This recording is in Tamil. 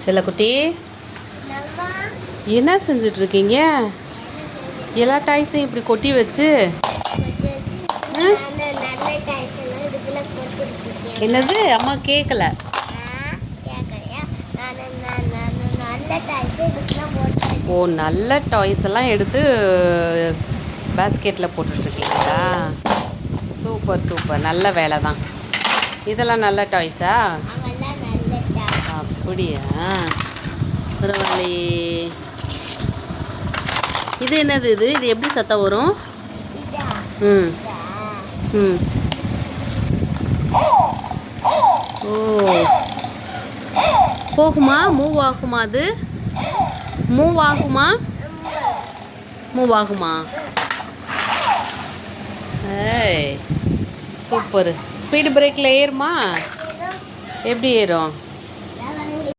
செல்லக்குட்டி என்ன செஞ்சிட்ருக்கீங்க? எல்லா டாய்ஸையும் இப்படி கொட்டி வச்சு என்னது? அம்மா கேட்கல. ஓ, நல்ல டாய்ஸ் எல்லாம் எடுத்து பேஸ்கெட்டில் போட்டுட்ருக்கீங்களா? சூப்பர் சூப்பர், நல்ல வேலை தான். இதெல்லாம் நல்ல டாய்ஸா? அப்படியா, பரவாயில்லையே. இது என்னது? இது இது எப்படி சத்தம் வரும்? ம் ம் ஓ, போகுமா? மூவ் ஆகுமா? அது மூவ் ஆகுமா? மூவ் ஆகுமா? ஏய் சூப்பர். ஸ்பீடு பிரேக்கில் ஏறுமா? எப்படி ஏறும்?